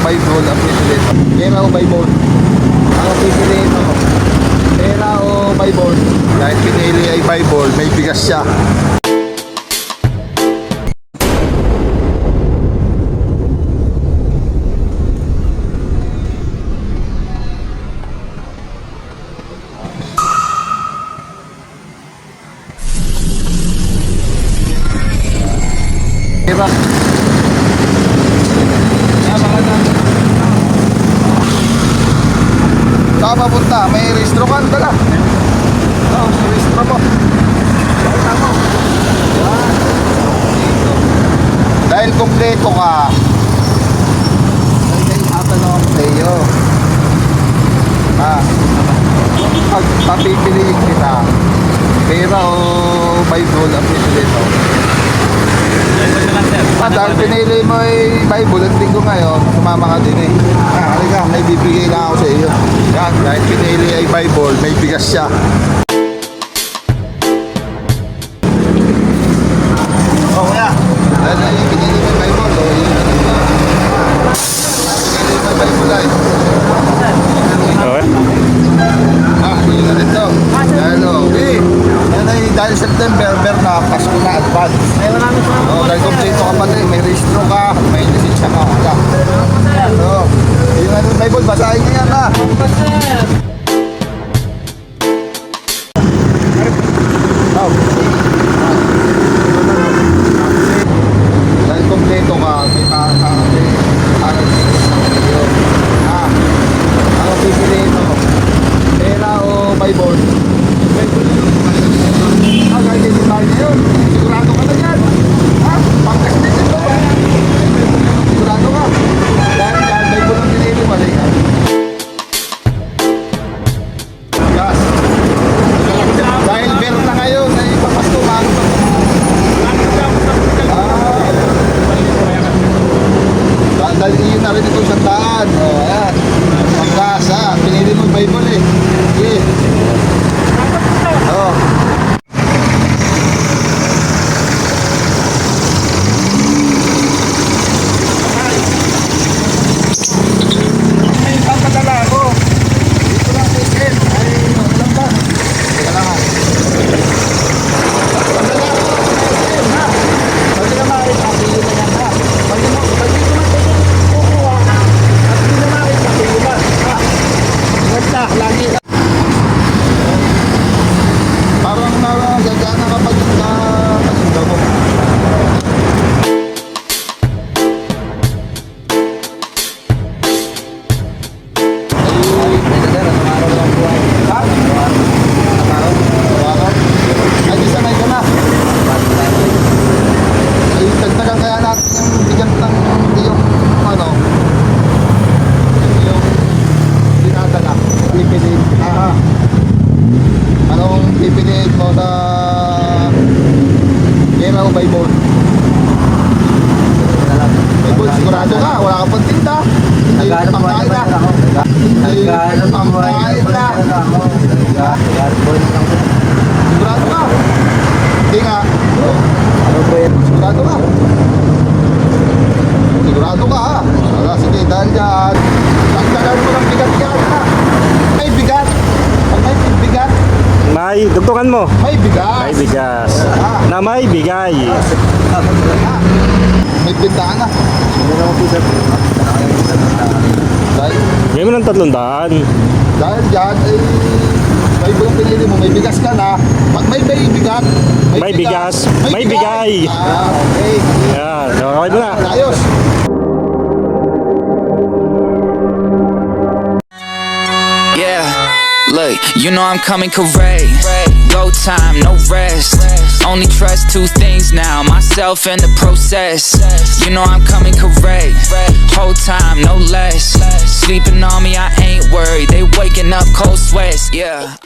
Bible ang pipiliin mo? Pera o Bible? Ang pipiliin mo? Pera o Bible? Dahil pinili ay Bible, may bigas siya. Diba? Saan papunta? May restro ka? Dala. Oo, sa restro mo. Dala mo. Dahil kompleto ka, dahil tatanong ang playo. Pag papipiliin kita, pera o Bible ang pipiliin mo? Dahil pinili mo ay Bible, ang tingko ngayon, sumama ka din eh. Halika, may bibigay na ako sa iyo. Yan, dahil pinili ay Bible, may bigas siya. Oh, kuya. Dahil pinili mo ay Bible, o yun na naman. Pinili mo ay Bible ay. Yun na rin to. Dahil okay. Yan ay dahil September, na Pasko na advance. Dahil kompleto ka pa rin, may registro ka, may lisensya ka. Yung ano, Bible, basahin niya yan ha. Dahil kompleto ka, may ano pipiliin mo? Pera o Bible? Kahit hindi tayo yun, sigurado ka na yan. Pangkas din ito. Sigurado ka. Dahil Bible ang pinili mo, halika. Yes. Dahil bear na ngayon, ay papastuman. Dahil yun na rin ito sa daan. Ayan. Pangkas, pinili mo Bible eh. Okay. Anong pipiliin mo sa pera o Bible? Bible, sigurado ka, wala ka pang tinda. Hindi pangkain na. Hindi pangkain na. Sigurado ka. Hindi nga. Sigurado ka. Sigurado ka ha. Sige, dahil dyan, tagdagan mo ng bigat-bigat ha. May bigat. Pag may bigat, may dugtungan mo. may bigas. May bigas. Na may bigay. May bintaan na. Dahil, Ngayon mo ng 300. dahil dyan, may buong pinili mo, may bigas ka na. Pag may bigat, May bigas, may bigay. Okay. Yan. Okay mo na. Ayos. Yeah, look, you know I'm coming correct. Go time, no rest. Only trust two things now, myself and the process. You know I'm coming correct. Whole time, no less. Sleeping on me, I ain't worried. They waking up cold sweats, yeah.